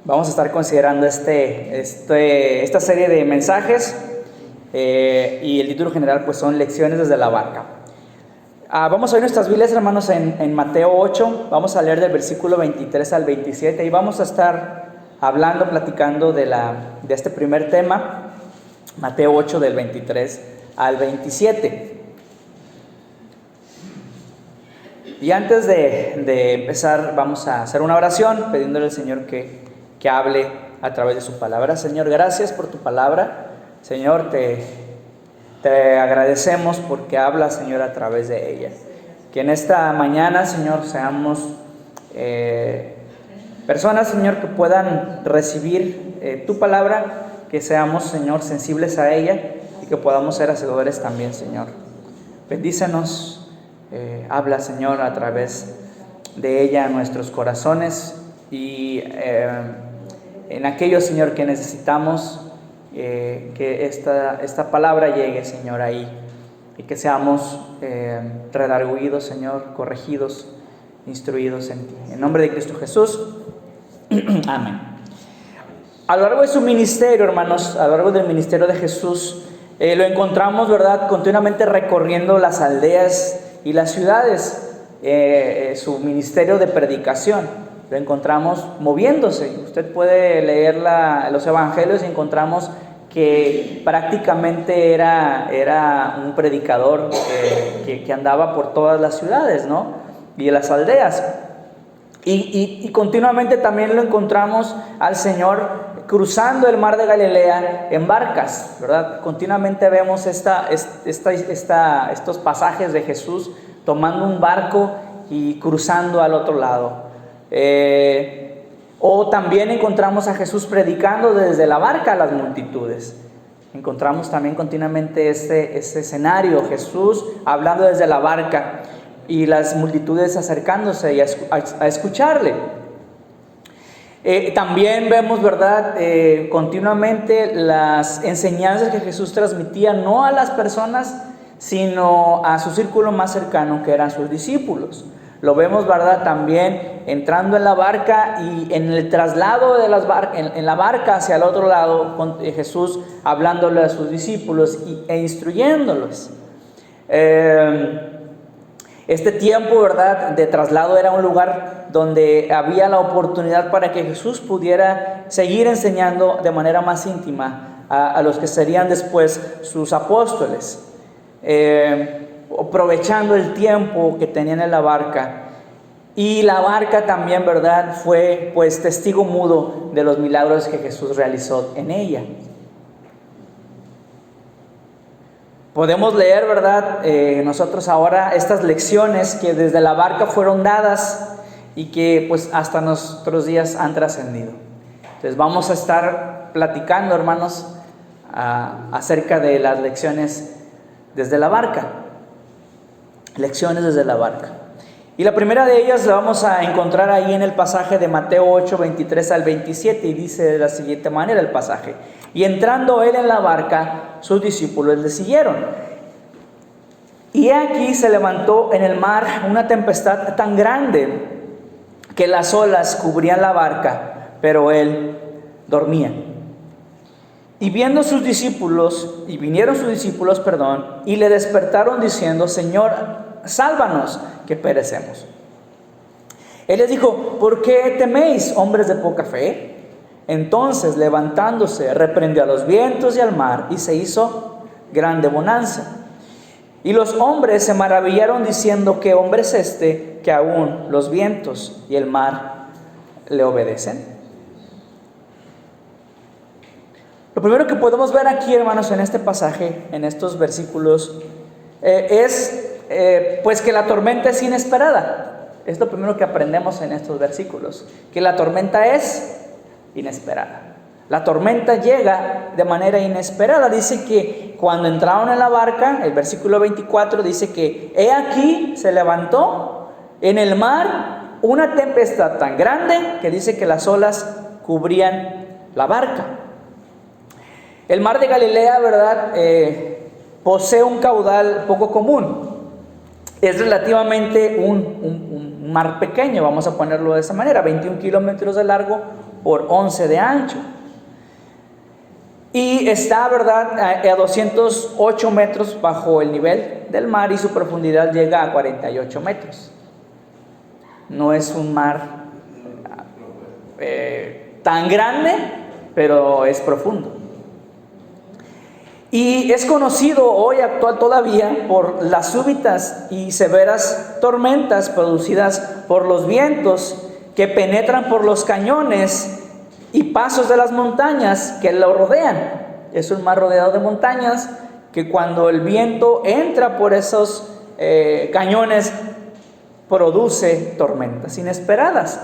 Vamos a estar considerando esta serie de mensajes y el título general pues son Lecciones desde la barca. Vamos a ver nuestras Biblias, hermanos, en Mateo 8. Vamos a leer del versículo 23 al 27 y vamos a estar hablando, platicando de este primer tema, Mateo 8 del 23 al 27. Y antes de empezar, vamos a hacer una oración pidiéndole al Señor que hable a través de su palabra. Señor, gracias por tu palabra. Señor, te agradecemos porque hablas, Señor, a través de ella. Que en esta mañana, Señor, seamos personas, Señor, que puedan recibir tu palabra, que seamos, Señor, sensibles a ella y que podamos ser hacedores también, Señor. Bendícenos. Habla, Señor, a través de ella en nuestros corazones y en aquellos, Señor, que necesitamos que esta palabra llegue, Señor, ahí y que seamos redarguidos, Señor, corregidos, instruidos en ti. En nombre de Cristo Jesús, amén. A lo largo de su ministerio, hermanos, a lo largo del ministerio de Jesús, lo encontramos, ¿verdad?, continuamente recorriendo las aldeas y las ciudades, su ministerio de predicación, lo encontramos moviéndose. Usted puede leer los evangelios y encontramos que prácticamente era un predicador que andaba por todas las ciudades, ¿no?, y las aldeas. Y continuamente también lo encontramos al Señor cruzando el mar de Galilea en barcas, ¿verdad? Continuamente vemos estos pasajes de Jesús tomando un barco y cruzando al otro lado. O también encontramos a Jesús predicando desde la barca a las multitudes. Encontramos también continuamente este escenario, Jesús hablando desde la barca y las multitudes acercándose y a escucharle. También vemos, ¿verdad?, continuamente las enseñanzas que Jesús transmitía no a las personas, sino a su círculo más cercano, que eran sus discípulos. Lo vemos, ¿verdad?, también entrando en la barca y en el traslado de en la barca hacia el otro lado, con Jesús hablándole a sus discípulos e instruyéndolos. Este tiempo, ¿verdad?, de traslado era un lugar donde había la oportunidad para que Jesús pudiera seguir enseñando de manera más íntima a los que serían después sus apóstoles, aprovechando el tiempo que tenían en la barca. Y la barca también, ¿verdad?, fue pues testigo mudo de los milagros que Jesús realizó en ella. Podemos leer, ¿verdad?, nosotros ahora estas lecciones que desde la barca fueron dadas y que pues hasta nuestros días han trascendido. Entonces vamos a estar platicando, hermanos, acerca de las lecciones desde la barca. Lecciones desde la barca. Y la primera de ellas la vamos a encontrar ahí en el pasaje de Mateo 8, 23 al 27, y dice de la siguiente manera el pasaje: y entrando él en la barca, sus discípulos le siguieron. Y aquí se levantó en el mar una tempestad tan grande que las olas cubrían la barca, pero él dormía. Y vinieron sus discípulos, y le despertaron diciendo: Señor, sálvanos, que perecemos. Él les dijo: ¿por qué teméis, hombres de poca fe? Entonces, levantándose, reprendió a los vientos y al mar, y se hizo grande bonanza. Y los hombres se maravillaron diciendo: ¿qué hombre es este que aún los vientos y el mar le obedecen? Lo primero que podemos ver aquí, hermanos, en este pasaje, en estos versículos, es pues que la tormenta es inesperada. Es lo primero que aprendemos en estos versículos, que la tormenta es inesperada. La tormenta llega de manera inesperada. Dice que cuando entraron en la barca, el versículo 24 dice que he aquí se levantó en el mar una tempestad tan grande que dice que las olas cubrían la barca. El mar de Galilea, ¿verdad?, posee un caudal poco común. Es relativamente un mar pequeño, vamos a ponerlo de esa manera, 21 kilómetros de largo por 11 de ancho. Y está, ¿verdad?, a 208 metros bajo el nivel del mar, y su profundidad llega a 48 metros. No es un mar tan grande, pero es profundo. Y es conocido hoy actual todavía por las súbitas y severas tormentas producidas por los vientos que penetran por los cañones y pasos de las montañas que lo rodean. Es un mar rodeado de montañas que cuando el viento entra por esos cañones produce tormentas inesperadas,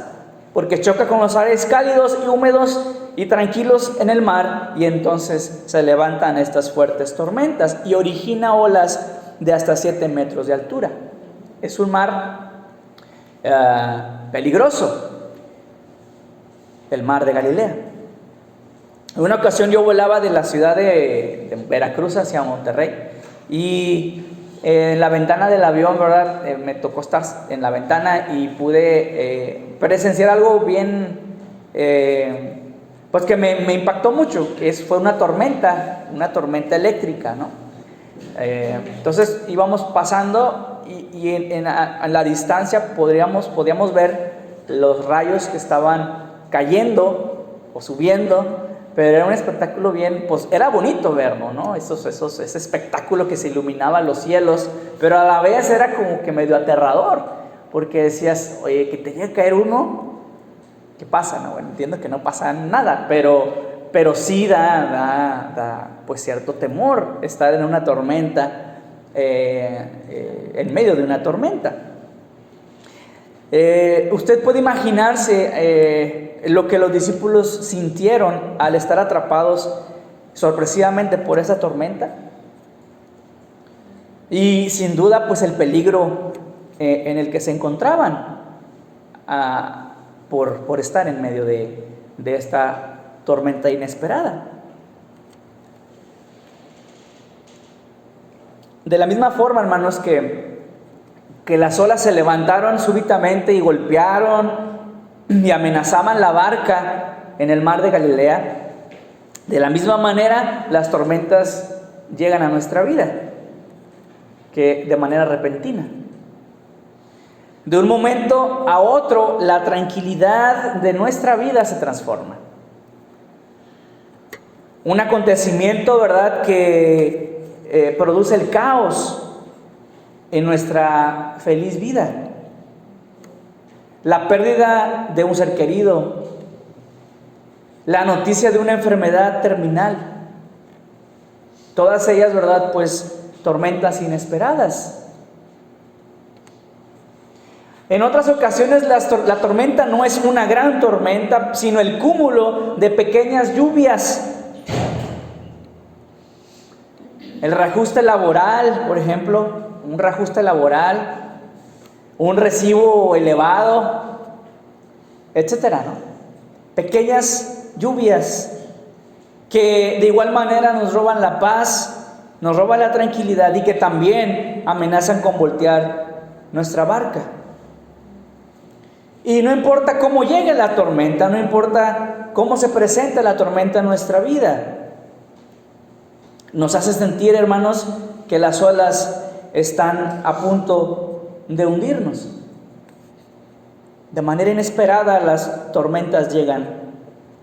porque choca con los aires cálidos y húmedos y tranquilos en el mar, y entonces se levantan estas fuertes tormentas y origina olas de hasta 7 metros de altura. Es un mar peligroso, el mar de Galilea. En una ocasión yo volaba de la ciudad de Veracruz hacia Monterrey, y en la ventana del avión, ¿verdad?, me tocó estar en la ventana y pude presenciar algo bien, pues que me impactó mucho, que fue una tormenta eléctrica, ¿no? Entonces íbamos pasando y en la distancia podíamos ver los rayos que estaban cayendo o subiendo, pero era un espectáculo bien, pues era bonito verlo, ¿no? Ese espectáculo que se iluminaba los cielos, pero a la vez era como que medio aterrador, porque decías, oye, que tenía que caer uno, ¿qué pasa? No, bueno, entiendo que no pasa nada, pero sí da pues cierto temor estar en una tormenta, en medio de una tormenta. Usted puede imaginarse lo que los discípulos sintieron al estar atrapados sorpresivamente por esa tormenta, y sin duda pues el peligro en el que se encontraban por estar en medio de esta tormenta inesperada. De la misma forma, hermanos, que las olas se levantaron súbitamente y golpearon y amenazaban la barca en el mar de Galilea, de la misma manera las tormentas llegan a nuestra vida, que de manera repentina. De un momento a otro, la tranquilidad de nuestra vida se transforma. Un acontecimiento, ¿verdad?, que produce el caos en nuestra feliz vida. La pérdida de un ser querido, la noticia de una enfermedad terminal, todas ellas, ¿verdad?, pues tormentas inesperadas. En otras ocasiones la tormenta no es una gran tormenta, sino el cúmulo de pequeñas lluvias. El reajuste laboral, por ejemplo, un reajuste laboral, un recibo elevado, etcétera, ¿no? Pequeñas lluvias que de igual manera nos roban la paz, nos roban la tranquilidad, y que también amenazan con voltear nuestra barca. Y no importa cómo llegue la tormenta, no importa cómo se presente la tormenta en nuestra vida, nos hace sentir, hermanos, que las olas están a punto de hundirnos. De manera inesperada las tormentas llegan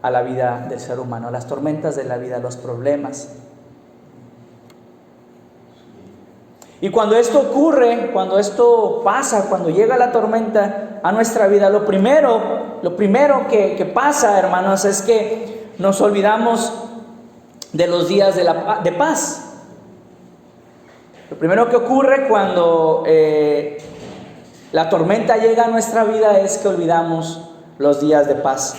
a la vida del ser humano, las tormentas de la vida, los problemas. Y cuando esto ocurre, cuando esto pasa, cuando llega la tormenta a nuestra vida, lo primero que pasa, hermanos, es que nos olvidamos de los días de paz. Lo primero que ocurre cuando la tormenta llega a nuestra vida es que olvidamos los días de paz.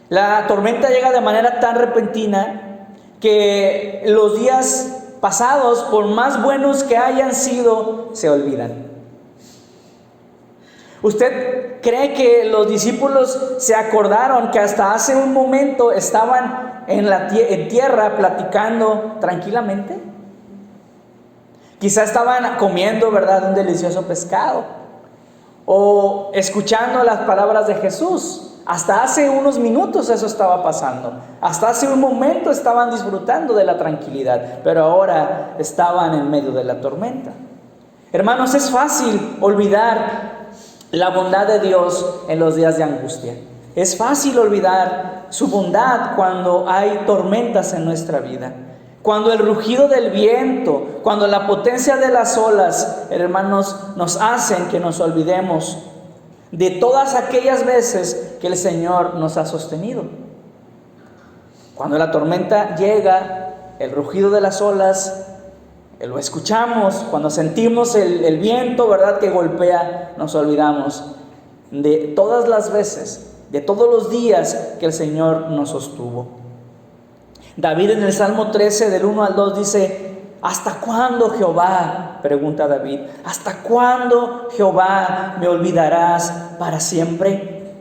La tormenta llega de manera tan repentina que los días pasados, por más buenos que hayan sido, se olvidan. ¿Usted cree que los discípulos se acordaron que hasta hace un momento estaban en tierra platicando tranquilamente? Quizá estaban comiendo, ¿verdad?, un delicioso pescado, o escuchando las palabras de Jesús, Hasta hace unos minutos eso estaba pasando. Hasta hace un momento estaban disfrutando de la tranquilidad, pero ahora estaban en medio de la tormenta. Hermanos, es fácil olvidar la bondad de Dios en los días de angustia. Es fácil olvidar su bondad cuando hay tormentas en nuestra vida. Cuando el rugido del viento, cuando la potencia de las olas, hermanos, nos hacen que nos olvidemos de todas aquellas veces que el Señor nos ha sostenido. Cuando la tormenta llega, el rugido de las olas, lo escuchamos, cuando sentimos el viento, ¿verdad?, que golpea, nos olvidamos de todas las veces, de todos los días que el Señor nos sostuvo. David en el Salmo 13, del 1 al 2 dice: ¿hasta cuándo, Jehová? Pregunta David. ¿Hasta cuándo, Jehová, me olvidarás para siempre?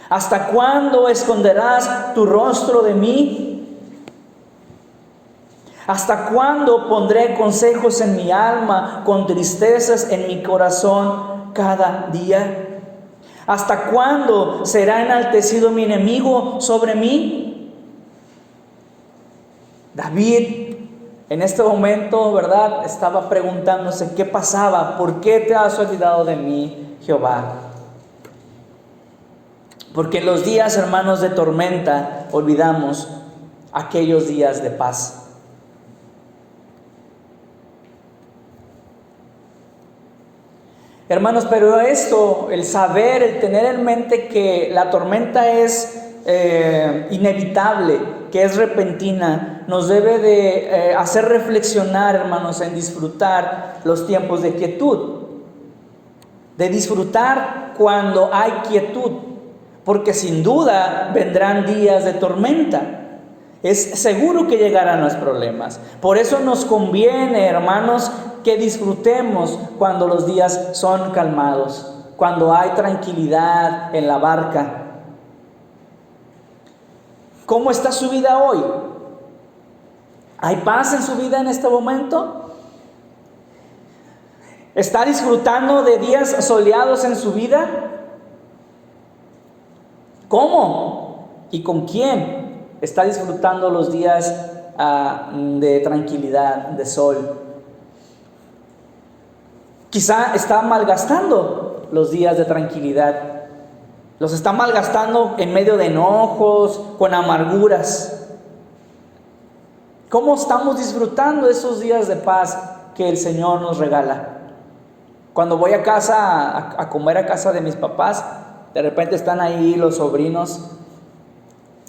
¿Hasta cuándo esconderás tu rostro de mí? ¿Hasta cuándo pondré consejos en mi alma, con tristezas en mi corazón cada día? ¿Hasta cuándo será enaltecido mi enemigo sobre mí? David en este momento, ¿verdad?, estaba preguntándose qué pasaba. ¿Por qué te has olvidado de mí, Jehová? Porque en los días, hermanos, de tormenta olvidamos aquellos días de paz. Hermanos, pero esto, el saber, el tener en mente que la tormenta es inevitable, que es repentina, nos debe de hacer reflexionar, hermanos, en disfrutar los tiempos de quietud, de disfrutar cuando hay quietud, porque sin duda vendrán días de tormenta. Es seguro que llegarán los problemas. Por eso nos conviene, hermanos, que disfrutemos cuando los días son calmados, cuando hay tranquilidad en la barca. ¿Cómo está su vida hoy? ¿Hay paz en su vida en este momento? ¿Está disfrutando de días soleados en su vida? ¿Cómo? ¿Y con quién está disfrutando los días de tranquilidad, de sol? Quizá está malgastando los días de tranquilidad. Los está malgastando en medio de enojos, con amarguras. ¿Cómo estamos disfrutando esos días de paz que el Señor nos regala? Cuando voy a casa, a comer a casa de mis papás, de repente están ahí los sobrinos,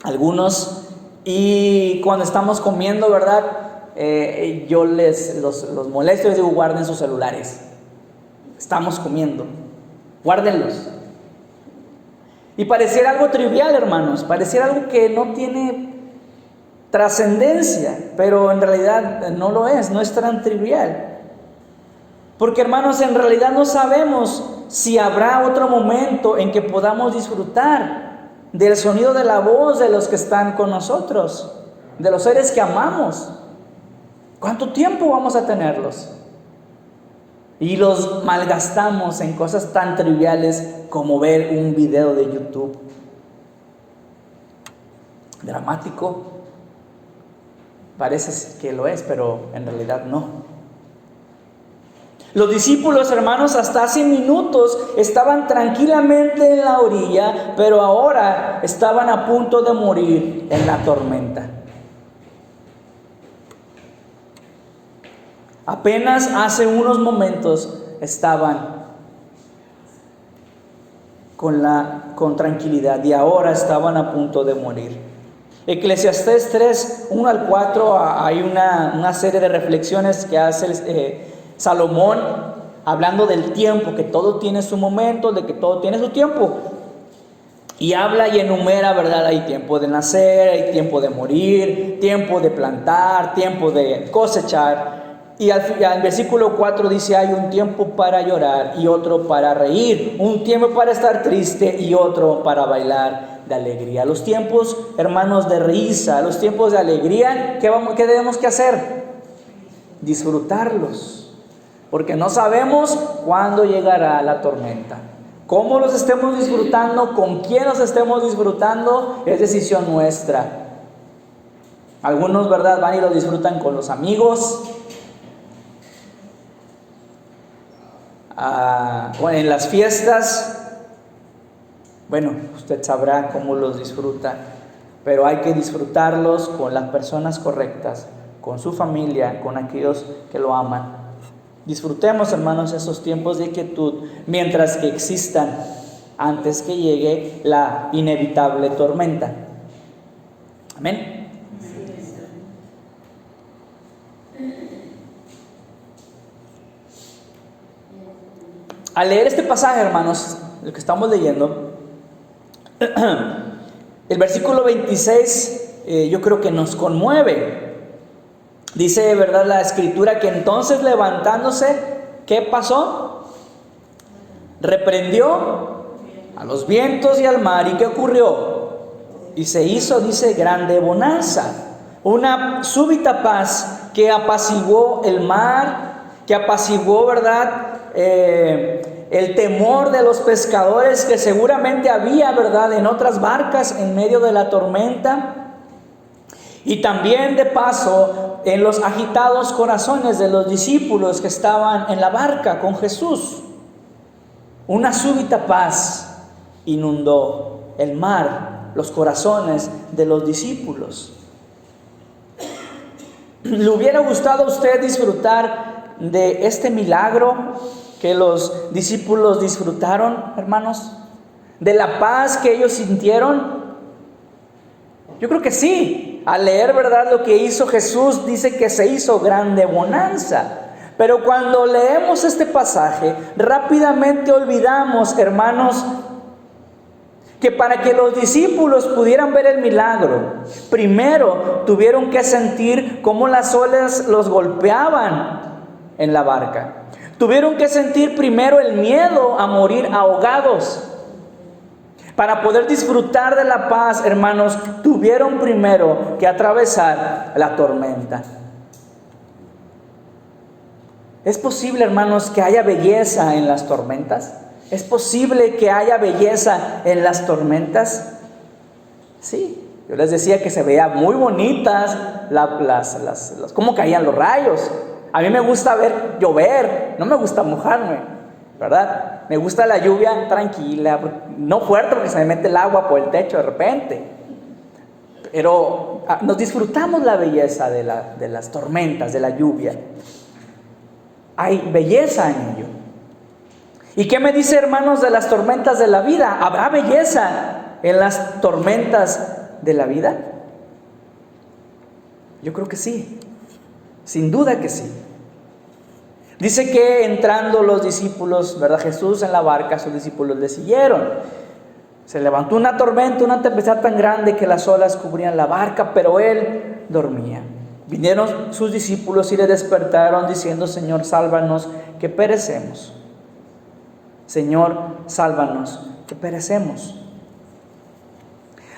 algunos, y cuando estamos comiendo, ¿verdad?, yo los molesto y les digo: guarden sus celulares. Estamos comiendo, guárdenlos. Y pareciera algo trivial, hermanos, pareciera algo que no tiene trascendencia, pero en realidad no lo es, no es tan trivial. Porque, hermanos, en realidad no sabemos si habrá otro momento en que podamos disfrutar del sonido de la voz de los que están con nosotros, de los seres que amamos. ¿Cuánto tiempo vamos a tenerlos? Y los malgastamos en cosas tan triviales como ver un video de YouTube. Dramático. Parece que lo es, pero en realidad no. Los discípulos, hermanos, hasta hace minutos estaban tranquilamente en la orilla, pero ahora estaban a punto de morir en la tormenta. Apenas hace unos momentos estaban con tranquilidad y ahora estaban a punto de morir. Eclesiastés 3, 1 al 4, hay una serie de reflexiones que hace Salomón, hablando del tiempo, que todo tiene su momento, de que todo tiene su tiempo. Y habla y enumera, ¿verdad? Hay tiempo de nacer, hay tiempo de morir, tiempo de plantar, tiempo de cosechar. Y al versículo 4 dice: hay un tiempo para llorar y otro para reír, un tiempo para estar triste y otro para bailar de alegría. Los tiempos, hermanos, de risa, los tiempos de alegría, ¿qué debemos que hacer? Disfrutarlos, porque no sabemos cuándo llegará la tormenta. Cómo los estemos disfrutando, con quién los estemos disfrutando, es decisión nuestra. Algunos, ¿verdad?, van y lo disfrutan con los amigos, o en las fiestas. Bueno, usted sabrá cómo los disfruta, pero hay que disfrutarlos con las personas correctas, con su familia, con aquellos que lo aman. Disfrutemos, hermanos, esos tiempos de quietud mientras que existan, antes que llegue la inevitable tormenta. Amén. Al leer este pasaje, hermanos, el que estamos leyendo, el versículo 26 yo creo que nos conmueve. Dice, ¿verdad?, la escritura que entonces levantándose, ¿qué pasó? Reprendió a los vientos y al mar. ¿Y qué ocurrió? Y se hizo, dice, grande bonanza. Una súbita paz que apaciguó el mar, que apaciguó, ¿verdad?, el temor de los pescadores que seguramente había, ¿verdad?, en otras barcas en medio de la tormenta. Y también de paso en los agitados corazones de los discípulos que estaban en la barca con Jesús. Una súbita paz inundó el mar, los corazones de los discípulos. ¿Le hubiera gustado a usted disfrutar de este milagro que los discípulos disfrutaron, hermanos? ¿De la paz que ellos sintieron? Yo creo que sí. Al leer, ¿verdad?, lo que hizo Jesús, dice que se hizo grande bonanza. Pero cuando leemos este pasaje, rápidamente olvidamos, hermanos, que para que los discípulos pudieran ver el milagro, primero tuvieron que sentir cómo las olas los golpeaban en la barca. Tuvieron que sentir primero el miedo a morir ahogados. Para poder disfrutar de la paz, hermanos, tuvieron primero que atravesar la tormenta. ¿Es posible, hermanos, que haya belleza en las tormentas? ¿Es posible que haya belleza en las tormentas? Sí, yo les decía que se veía muy bonitas cómo caían los rayos. A mí me gusta ver llover, no me gusta mojarme, ¿verdad? Me gusta la lluvia tranquila, no fuerte porque se me mete el agua por el techo de repente. Pero nos disfrutamos la belleza de las tormentas, de la lluvia. Hay belleza en ello. ¿Y qué me dice, hermanos, de las tormentas de la vida? ¿Habrá belleza en las tormentas de la vida? Yo creo que sí, sin duda que sí. Dice que entrando los discípulos, ¿verdad?, Jesús en la barca, sus discípulos le siguieron. Se levantó una tormenta, una tempestad tan grande que las olas cubrían la barca, pero él dormía. Vinieron sus discípulos y le despertaron diciendo: Señor, sálvanos, que perecemos. Señor, sálvanos, que perecemos.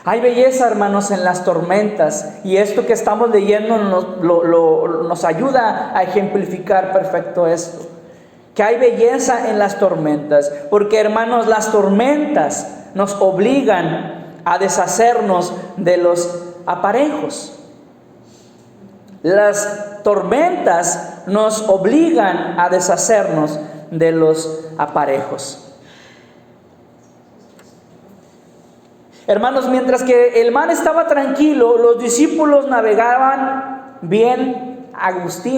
Hay belleza, hermanos, en las tormentas, y esto que estamos leyendo nos ayuda a ejemplificar perfecto esto. Que hay belleza en las tormentas, porque, hermanos, las tormentas nos obligan a deshacernos de los aparejos. Las tormentas nos obligan a deshacernos de los aparejos. Hermanos, mientras que el mar estaba tranquilo, los discípulos navegaban bien a gusto.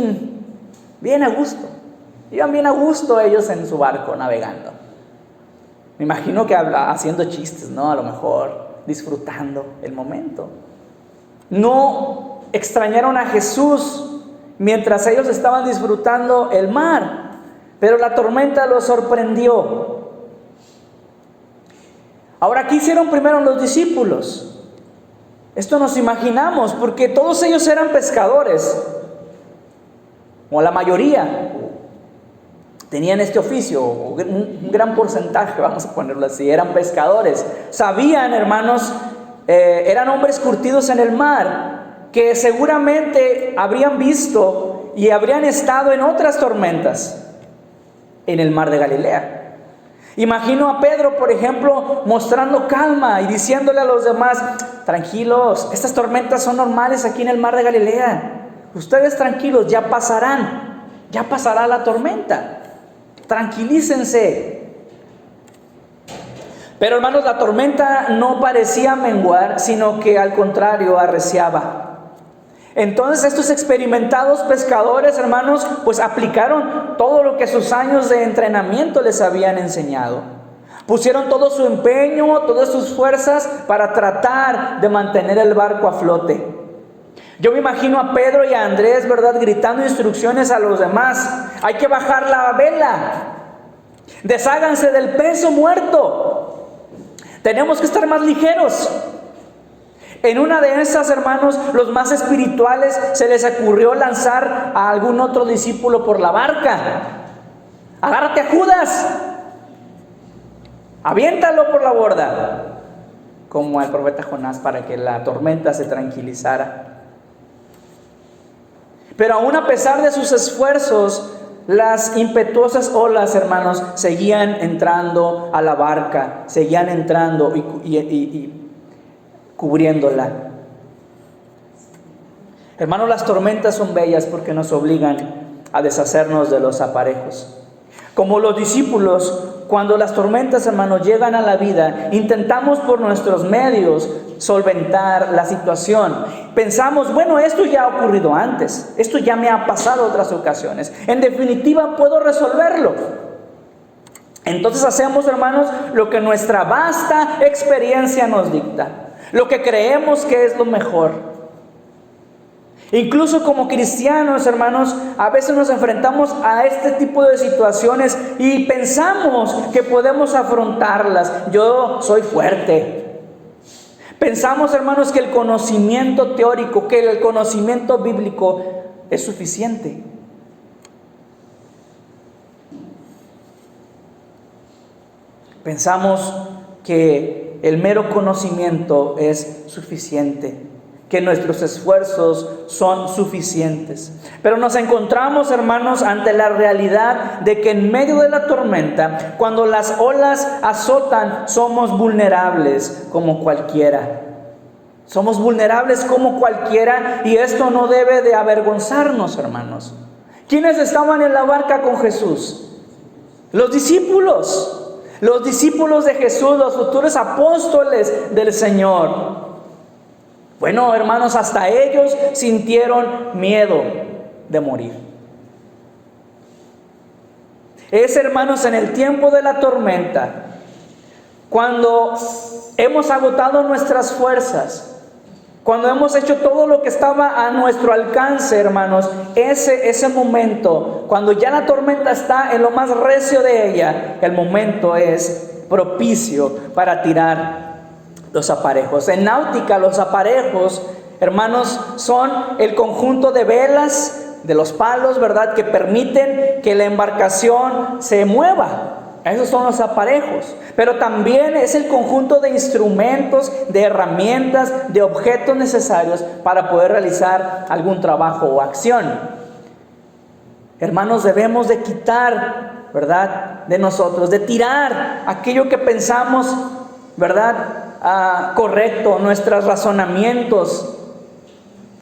Iban bien a gusto ellos en su barco navegando. Me imagino que haciendo chistes, ¿no? A lo mejor disfrutando el momento. No extrañaron a Jesús mientras ellos estaban disfrutando el mar, pero la tormenta los sorprendió. Ahora, ¿qué hicieron primero los discípulos? Esto nos imaginamos, porque todos ellos eran pescadores, o la mayoría tenían este oficio, un gran porcentaje, vamos a ponerlo así, eran pescadores. Sabían, hermanos, eran hombres curtidos en el mar, que seguramente habrían visto y habrían estado en otras tormentas en el mar de Galilea. Imagino a Pedro, por ejemplo, mostrando calma y diciéndole a los demás: tranquilos, estas tormentas son normales aquí en el mar de Galilea. Ustedes tranquilos, ya pasará la tormenta. Tranquilícense. Pero hermanos, la tormenta no parecía menguar, sino que al contrario arreciaba. Entonces estos experimentados pescadores, hermanos, pues aplicaron todo lo que sus años de entrenamiento les habían enseñado. Pusieron todo su empeño, todas sus fuerzas para tratar de mantener el barco a flote. Yo me imagino a Pedro y a Andrés, ¿verdad?, gritando instrucciones a los demás: hay que bajar la vela, desháganse del peso muerto, tenemos que estar más ligeros. En una de esas, hermanos, los más espirituales se les ocurrió lanzar a algún otro discípulo por la barca. Agárrate a Judas, aviéntalo por la borda, como al profeta Jonás, para que la tormenta se tranquilizara. Pero aún a pesar de sus esfuerzos, las impetuosas olas, hermanos, seguían entrando a la barca, seguían entrando y cubriéndola. Hermanos, las tormentas son bellas porque nos obligan a deshacernos de los aparejos. Como los discípulos, cuando las tormentas, hermanos, llegan a la vida, intentamos por nuestros medios solventar la situación. Pensamos: bueno, esto ya ha ocurrido antes, esto ya me ha pasado otras ocasiones, en definitiva puedo resolverlo. Entonces hacemos, hermanos, lo que nuestra vasta experiencia nos dicta, lo que creemos que es lo mejor. Incluso como cristianos, hermanos, a veces nos enfrentamos a este tipo de situaciones y pensamos que podemos afrontarlas. Yo soy fuerte. Pensamos, hermanos, que el conocimiento teórico, que el conocimiento bíblico es suficiente. Pensamos que el mero conocimiento es suficiente, que nuestros esfuerzos son suficientes. Pero nos encontramos, hermanos, ante la realidad de que en medio de la tormenta, cuando las olas azotan, somos vulnerables como cualquiera. Somos vulnerables como cualquiera, y esto no debe de avergonzarnos, hermanos. ¿Quiénes estaban en la barca con Jesús? Los discípulos de Jesús, los futuros apóstoles del Señor. Bueno, hermanos, hasta ellos sintieron miedo de morir. Es, hermanos, en el tiempo de la tormenta, cuando hemos agotado nuestras fuerzas, cuando hemos hecho todo lo que estaba a nuestro alcance, hermanos, ese momento, cuando ya la tormenta está en lo más recio de ella, el momento es propicio para tirar los aparejos. En náutica, los aparejos, hermanos, son el conjunto de velas, de los palos, ¿verdad?, que permiten que la embarcación se mueva. Esos son los aparejos. Pero también es el conjunto de instrumentos, de herramientas, de objetos necesarios para poder realizar algún trabajo o acción. Hermanos, debemos de quitar, ¿verdad?, de nosotros, de tirar aquello que pensamos, ¿verdad?, correcto, nuestros razonamientos,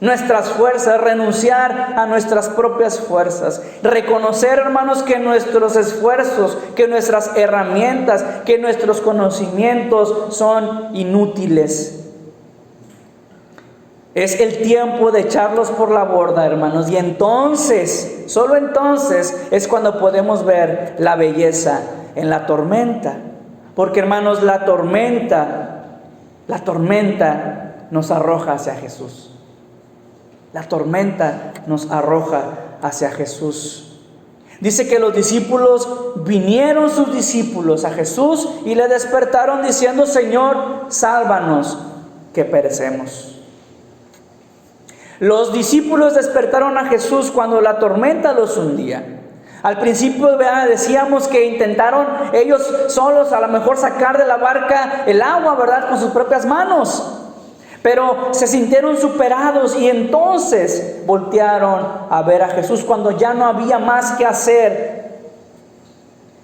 nuestras fuerzas, renunciar a nuestras propias fuerzas, reconocer, hermanos, que nuestros esfuerzos, que nuestras herramientas, que nuestros conocimientos son inútiles. Es el tiempo de echarlos por la borda, hermanos, y entonces, solo entonces, es cuando podemos ver la belleza en la tormenta. Porque, hermanos, la tormenta nos arroja hacia Jesús. La tormenta nos arroja hacia Jesús. Dice que los discípulos, vinieron sus discípulos a Jesús y le despertaron diciendo: Señor, sálvanos, que perecemos. Los discípulos despertaron a Jesús cuando la tormenta los hundía. Al principio decíamos que intentaron ellos solos a lo mejor sacar de la barca el agua, ¿verdad?, con sus propias manos. Pero se sintieron superados y entonces voltearon a ver a Jesús cuando ya no había más que hacer.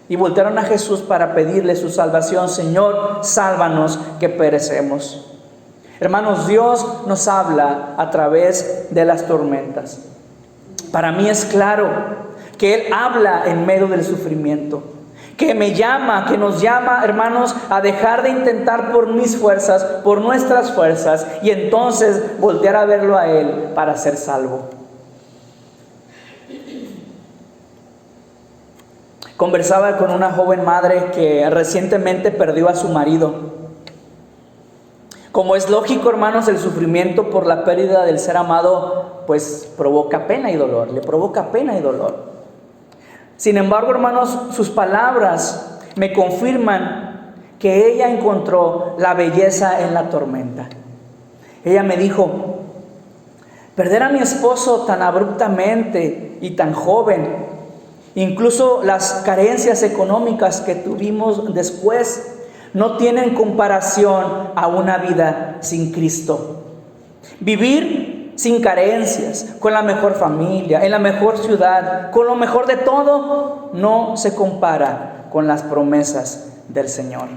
y voltearon a Jesús para pedirle su salvación. Señor, sálvanos que perecemos. Hermanos, Dios nos habla a través de las tormentas. Para mí es claro que Él habla en medio del sufrimiento, que me llama, que nos llama, hermanos, a dejar de intentar por mis fuerzas, por nuestras fuerzas, y entonces voltear a verlo a Él para ser salvo. Conversaba con una joven madre que recientemente perdió a su marido. Como es lógico, hermanos, el sufrimiento por la pérdida del ser amado, pues provoca pena y dolor, le provoca pena y dolor. Sin embargo, hermanos, sus palabras me confirman que ella encontró la belleza en la tormenta. Ella me dijo: perder a mi esposo tan abruptamente y tan joven, incluso las carencias económicas que tuvimos después, no tienen comparación a una vida sin Cristo. Vivir sin carencias, con la mejor familia, en la mejor ciudad, con lo mejor de todo, no se compara con las promesas del Señor.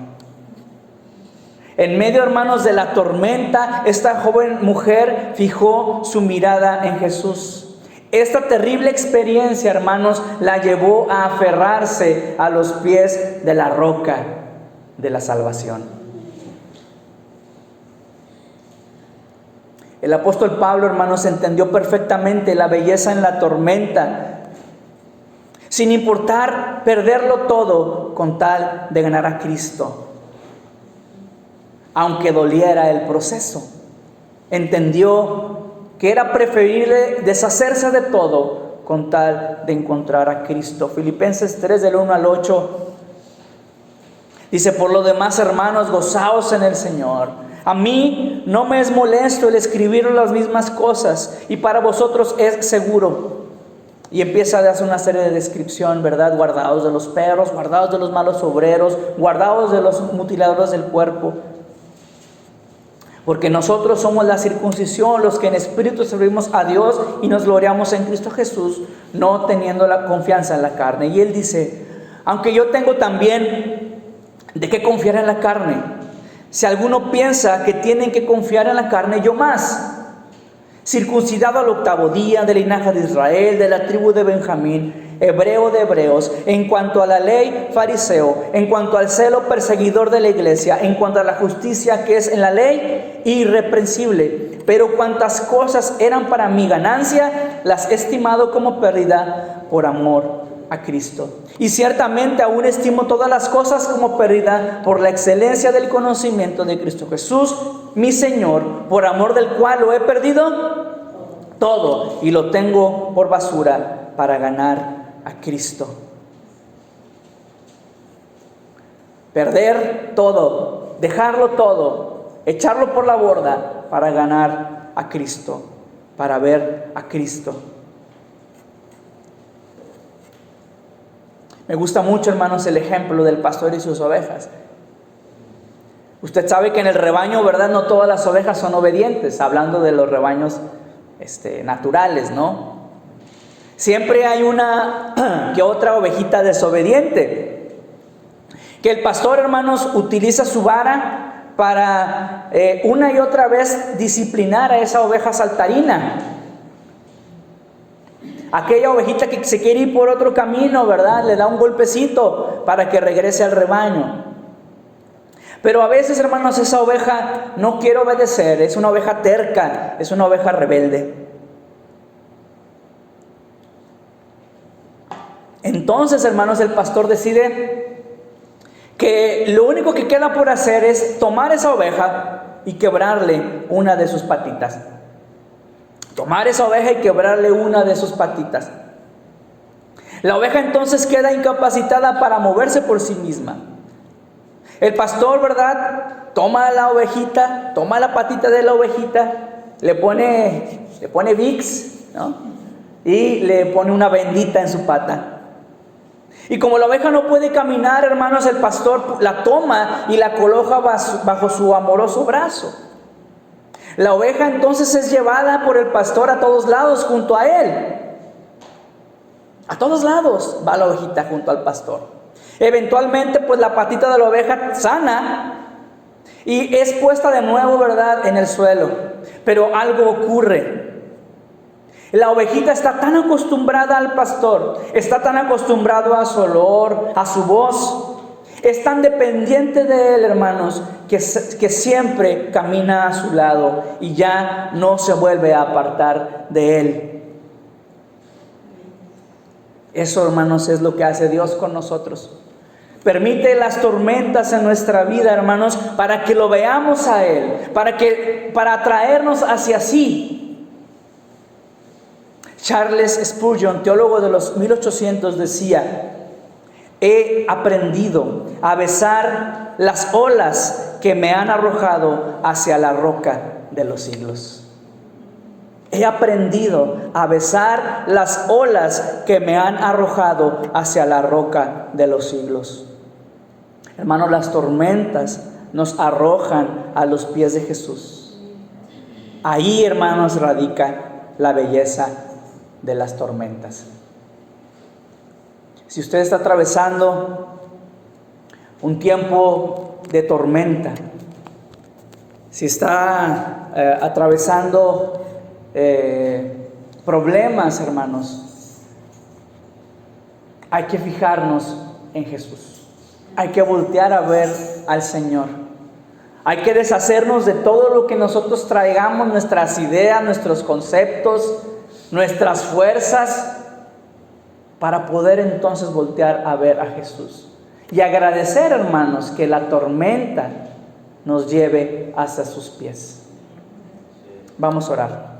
En medio, hermanos, de la tormenta, esta joven mujer fijó su mirada en Jesús. Esta terrible experiencia, hermanos, la llevó a aferrarse a los pies de la roca de la salvación. El apóstol Pablo, hermanos, entendió perfectamente la belleza en la tormenta, sin importar perderlo todo con tal de ganar a Cristo. Aunque doliera el proceso, entendió que era preferible deshacerse de todo con tal de encontrar a Cristo. Filipenses 3, del 1 al 8, dice: por lo demás, hermanos, gozaos en el Señor. A mí no me es molesto el escribir las mismas cosas, y para vosotros es seguro. Y empieza a hacer una serie de descripción, ¿verdad? Guardaos de los perros, guardaos de los malos obreros, guardaos de los mutiladores del cuerpo. Porque nosotros somos la circuncisión, los que en espíritu servimos a Dios y nos gloriamos en Cristo Jesús, no teniendo la confianza en la carne. Y él dice: aunque yo tengo también de qué confiar en la carne, si alguno piensa que tienen que confiar en la carne, yo más. Circuncidado al 8º día, del linaje de Israel, de la tribu de Benjamín, hebreo de hebreos, en cuanto a la ley, fariseo, en cuanto al celo, perseguidor de la iglesia, en cuanto a la justicia que es en la ley, irreprensible. Pero cuantas cosas eran para mi ganancia, las he estimado como pérdida por amor a Cristo. Y ciertamente aún estimo todas las cosas como pérdida por la excelencia del conocimiento de Cristo Jesús, mi Señor, por amor del cual lo he perdido todo y lo tengo por basura para ganar a Cristo. Perder todo, dejarlo todo, echarlo por la borda para ganar a Cristo, para ver a Cristo. Me gusta mucho, hermanos, el ejemplo del pastor y sus ovejas. Usted sabe que en el rebaño, ¿verdad?, no todas las ovejas son obedientes, hablando de los rebaños naturales, ¿no? Siempre hay una que otra ovejita desobediente, que el pastor, hermanos, utiliza su vara para una y otra vez disciplinar a esa oveja saltarina. Aquella ovejita que se quiere ir por otro camino, ¿verdad?, le da un golpecito para que regrese al rebaño. Pero a veces, hermanos, esa oveja no quiere obedecer, es una oveja terca, es una oveja rebelde. Entonces, hermanos, el pastor decide que lo único que queda por hacer es tomar esa oveja y quebrarle una de sus patitas. Tomar esa oveja y quebrarle una de sus patitas. La oveja entonces queda incapacitada para moverse por sí misma. El pastor, ¿verdad?, toma la ovejita, toma la patita de la ovejita, le pone Vicks, ¿no?, y le pone una bendita en su pata. Y como la oveja no puede caminar, hermanos, el pastor la toma y la coloca bajo su amoroso brazo. La oveja entonces es llevada por el pastor a todos lados junto a él. A todos lados va la ovejita junto al pastor. Eventualmente, pues la patita de la oveja sana y es puesta de nuevo, ¿verdad?, en el suelo. Pero algo ocurre. La ovejita está tan acostumbrada al pastor, está tan acostumbrado a su olor, a su voz, es tan dependiente de él, hermanos, que siempre camina a su lado y ya no se vuelve a apartar de él. Eso, hermanos, es lo que hace Dios con nosotros. Permite las tormentas en nuestra vida, hermanos, para que lo veamos a Él, para atraernos hacia sí. Charles Spurgeon, teólogo de los 1800, decía: he aprendido a besar las olas que me han arrojado hacia la roca de los siglos. He aprendido a besar las olas que me han arrojado hacia la roca de los siglos. Hermanos, las tormentas nos arrojan a los pies de Jesús. Ahí, hermanos, radica la belleza de las tormentas. Si usted está atravesando un tiempo de tormenta, si está atravesando problemas, hermanos, hay que fijarnos en Jesús. Hay que voltear a ver al Señor. Hay que deshacernos de todo lo que nosotros traigamos, nuestras ideas, nuestros conceptos, nuestras fuerzas, para poder entonces voltear a ver a Jesús. Y agradecer, hermanos, que la tormenta nos lleve hasta sus pies. Vamos a orar.